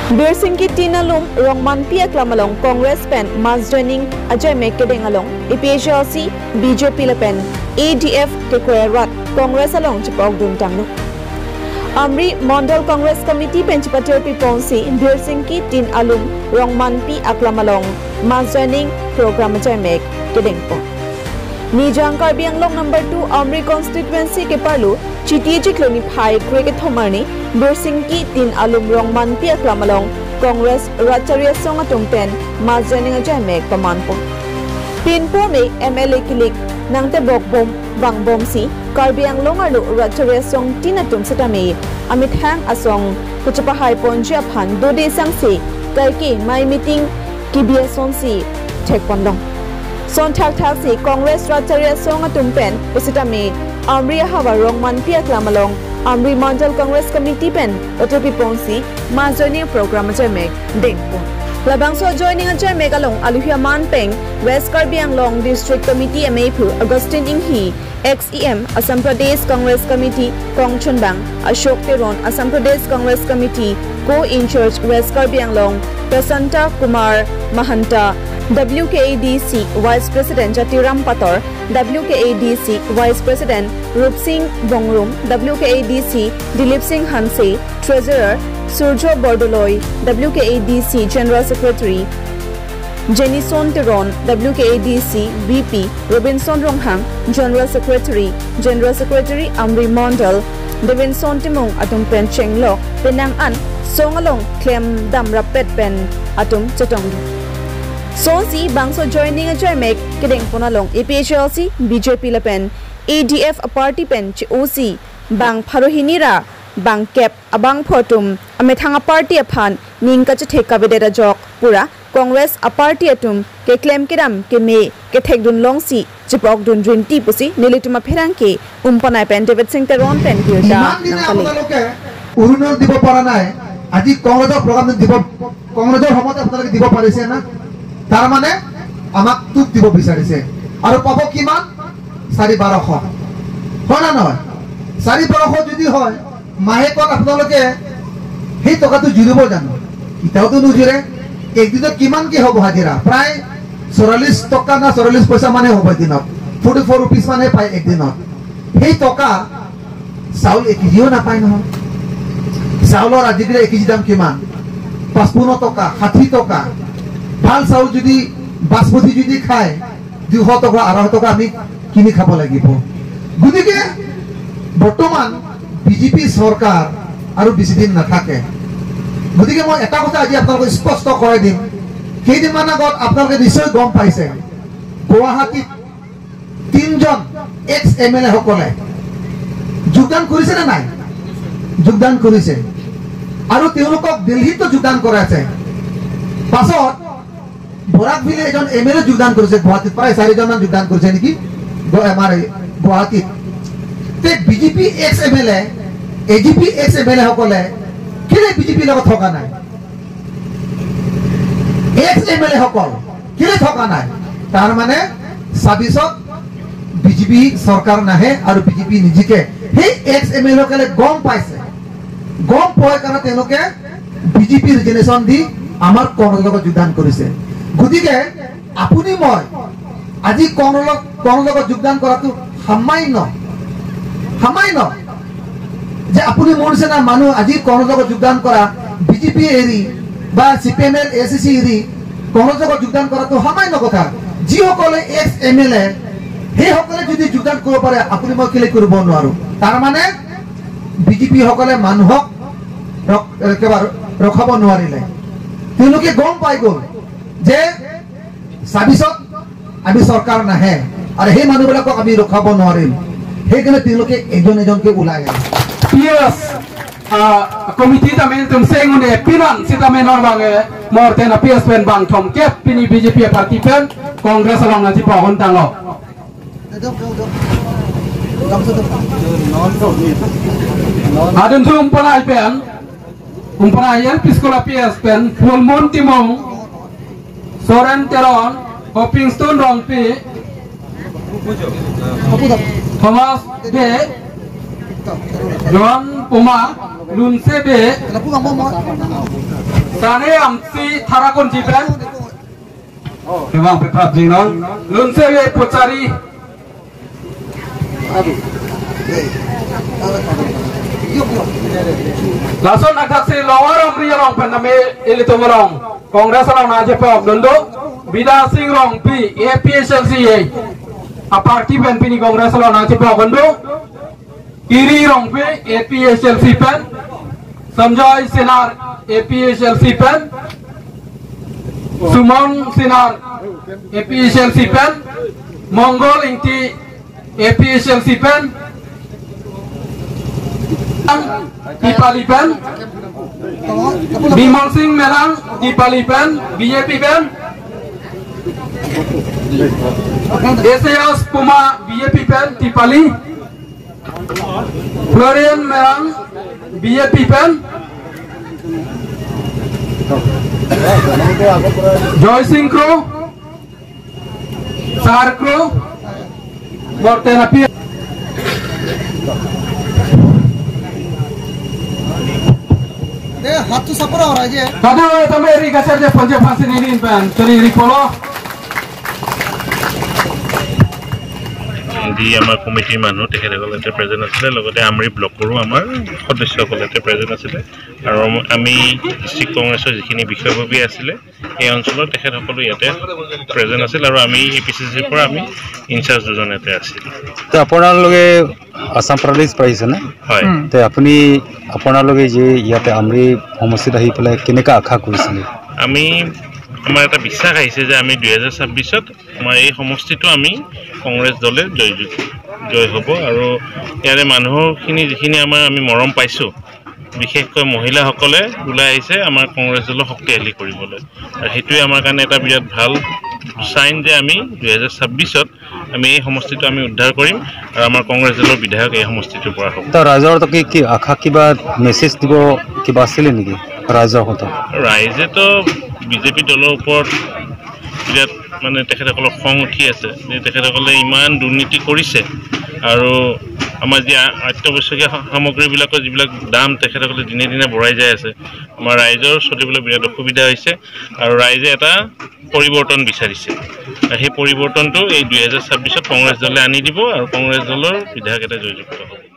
Birsinki Tinalum Rongman Pia Klamalong Congress Pen Mas joining Ajay Mekedeng along EPHLC BJP Lepen ADF Kekwerat Congress along Chipok Duntanglu Amri Mondal Congress Committee Penchipatir Piponsi Birsinki Tin Alum Rongman Pi Aklamalong Mas joining Program Ajay Mekedeng po Nijang Karbiang Long number 2 Amri constituency ke Parlu Chitiji Kloni Phai Cricket Homarni Birsinki Tin Alum Rongman Pi Aklamalong Congress Racharia Songa Tumpen Mazaning Ajame Pamanpo Pinpo me MLA Kilik Nangte Bokbom Bang Bomsi Karbiang Longalu Racharia Song Tinatum Satame Amit Hang Asong Kuchapahai Ponja Pan Dode Sangsi Kaiki My Meeting Kibia Sonsi Tekpondong Son Thak Thak Si Congress Racharia Songa Tumpen Usitame Amri Hawa Rongman Pi Aklamalong Amri Mandal Congress Committee Pen Otopi Ponsi Ma joining program Ajame Dengpo Labangso joining Ajame along Aluhia Manpeng West Karbiang Long District Committee Amepu Augustine Inghi XEM Assam Pradesh Congress Committee Kong Chunbang Ashok Teron Assam Pradesh Congress Committee Co-in-charge West Karbiang Long Prasanta Kumar Mahanta WKADC Vice President Jatiram Pator WKADC Vice President Rup Singh Bongrum WKADC Dilip Singh Hanse Treasurer Surjo Bordoloi WKADC General Secretary Jenison Teron WKADC VP Robinson Ronghang General Secretary Amri Mondal Devinson Timong Atum Pen Chenglo Penang An Songalong Clem Dam Rapet Pen Atum Chetong Sonsi Bangso joining a Jamek Kedeng Ponalong EPHLC BJP Lepen ADF a party pen OC Bang Parohinira Bang Kep Abang Potum Amethanga party upon Ninka Cheka Vedera Jok Pura Congress a party atum Ke Clem Kedam Ke Me Ke Thekdun Longsi Chipok Dun Drin Tipusi Nilituma Peranke Umpanai Pen David Singh Teron Pen Kirta Urunol Dibo Paranai Aji Congress program Dibo Congress Homota Dibo Parisena তারমানে আমাক তুক দিব বিচাৰিছে আৰু পাব কিমান 1200 হয় না নহয় 1200 যদি হয় মাহেকত আপোনালোকে সেই টকাটো জুৰিব জানো ইটাওতো নুজুৰে একদিনত কিমান কি হ'ব হাজিৰা প্ৰায় 44 টকা না 44 পইচা মানে হ'ব দিনত 44 रुपीस মানে পায় একদিনত সেই টকা চাউল এক কেজিও নাপায় নহয় চাউলৰ আজিকালি এক কেজি দাম কিমান 55 টকা 60 টকা ভাল চাউল যদি বাসমতি যদি খায় 200 টকা 250 টকা আমি কিনি খাব লাগিব গতিকে বৰ্তমান বিজেপি চৰকাৰ আৰু বেছি দিন নাথাকে গতিকে মই এটা কথা আজি আপোনালোকক স্পষ্ট কৰাই দিম কেইদিনমান আগত আপোনালোকে নিশ্চয় গম পাইছে গুৱাহাটীত 3 জন এক্স এমএলএ সকলে যোগদান কৰিছে না নাই যোগদান কৰিছে আৰু তেওঁলোকক দিল্লীতো যোগদান কৰাইছে পাছত বৰাক ভিলে এজন এমএলএ যোগদান কৰিছে গুৱাহাটীত প্ৰায় 4 জন যোগদান কৰিছে নেকি আমাৰ গুৱাহাটীত তে BJP x MLA AGP x MLA সকলে কিলে বিজেপি লগত থকা নাই এক্স এমএলএ সকল কিলে থকা নাই তাৰ মানে 26ত বিজেপি চৰকাৰ নাহে আৰু বিজেপি নিজকে সেই এক্স এমএলএ সকলে গম পাইছে গম পোৱাৰ কাৰণে তেওঁলোকে বিজেপি ৰিজনেশ্যন দি আমাৰ কংগ্ৰেছৰ লগত যোগদান কৰিছে গতিকে আপুনি মই আজি কংগ্ৰেছৰ লগত যোগদান কৰাটো সামান্য যে আপুনি মনছে না মানুহ আজি কংগ্ৰেছৰ লগত যোগদান কৰা বিজেপি এৰি বা সিপিএমএল এসিসি এৰি কংগ্ৰেছৰ লগত যোগদান কৰাটো সামান্য কথা যি সকলে এক্স এমএলএ সেই সকলে যদি যোগদান কৰিব পাৰে আপুনি মই কেলে কৰিব নোৱাৰো তাৰ মানে বিজেপি সকলে মানুহক ৰখাব নোৱাৰিলে তেওঁলোকে গম পাই গল যে 26ত আমি চৰকাৰ নাহে আৰু সেই মানুহবিলাকক আমি ৰখাব নোৱাৰিম সেইকাৰণে তেওঁলোকে এজন এজনকে ওলাই আহে পিএস কমিটি তামেন তুম সেঙ্গুনে পিনান সিতামেন নরবাগে মরতেনা পিএস পেন বাং থম কে পিনি বিজেপি পার্টি পেন কংগ্রেস লং নাজি পহন তাঙ্গ adun tu umpanai pen umpanai yang piskola PS pen full moon timong Soren Teron Hopping Stone Rompi Thomas B John Puma Lunse B Sane amsi tharakon jipen. Memang petat jinon. Lunse ye pucari. Lason agak si lawarong riyong pename ilitumorong. Kongres orang najepom dondo. Bida sing rong pi APSLC ye. Aparti pen pini kongres orang najepom dondo. Kiri rong pi APSLC pen. Samjoy Sinar APSLC pen. Sumon Sinar APSLC pen. Mongol Inti APSLC pen. Dipali pen. Bimal Singh Merang Dipali pen. BJP pen. SAS Puma BJP pen Dipali. Florian Merang BJP pen. Joy Singh Crow Sar Crow Mortenapi. हाथ तो सपरा हो रहा है Tadi kami eri kasar je पंजे फांसी ini pen. Jadi eri polo. দি আমাৰ কমিটিৰ মানুহ তেখেতসকলে প্ৰেজেণ্ট আছিলে লগতে আমৰি ব্লকৰো আমাৰ সদস্যসকলে প্ৰেজেণ্ট আছিলে আৰু আমি ডিষ্ট্ৰিক্ট কংগ্ৰেছৰ যিখিনি বিষয়ববী আছিলে এই অঞ্চলৰ তেখেতসকলো ইয়াতে প্ৰেজেণ্ট আছিল আৰু আমি এপিচিচিৰ পৰা আমি ইনচাৰ্জ দুজন ইয়াতে আছিল তো আপোনালোকে আসাম প্ৰদেশ পাইছেনে হয় তো আপুনি আপোনালোকে যে ইয়াতে আমৰি সমষ্টিত আহি পেলাই কেনেকৈ আশা কৰিছিলে আমি আমাৰ এটা বিশ্বাস আহিছে যে আমি 2026ত আমাৰ এই সমষ্টিটো আমি কংগ্ৰেছ দলে জয় হ'ব আৰু ইয়াৰে মানুহখিনি যিখিনি আমি মৰম পাইছোঁ বিশেষকৈ মহিলাসকলে ওলাই আহিছে আমাৰ কংগ্ৰেছ দলক শক্তিশালী কৰিবলৈ আৰু সেইটোৱে আমাৰ কাৰণে এটা বিৰাট ভাল সাইন যে আমি 2026ত আমি এই সমষ্টিটো আমি উদ্ধাৰ কৰিম আৰু আমাৰ কংগ্ৰেছ দলৰ বিধায়ক এই সমষ্টিটোৰ পৰা হ'ব তো ৰাইজৰ কি আশা কিবা মেছেজ দিব কিবা আছিলে নেকি ৰাইজৰ কথা ৰাইজেতো বিজেপি দলৰ ওপৰত বিৰাট মানে তেখেতসকলৰ খং উঠি আছে যে তেখেতসকলে ইমান দুৰ্নীতি কৰিছে আৰু আমাৰ যে অত্যাৱশ্যকীয় সামগ্ৰীবিলাকৰ যিবিলাক দাম তেখেতসকলে দিনে দিনে বঢ়াই যায় আছে আমাৰ ৰাইজৰ চলিবলৈ বিৰাট অসুবিধা হৈছে আৰু ৰাইজে এটা পৰিৱৰ্তন বিচাৰিছে সেই পৰিৱৰ্তনটো এই 2026ত কংগ্ৰেছ দলে আনি দিব আৰু কংগ্ৰেছ দলৰ বিধায়ক এটা জয়যুক্ত হ'ব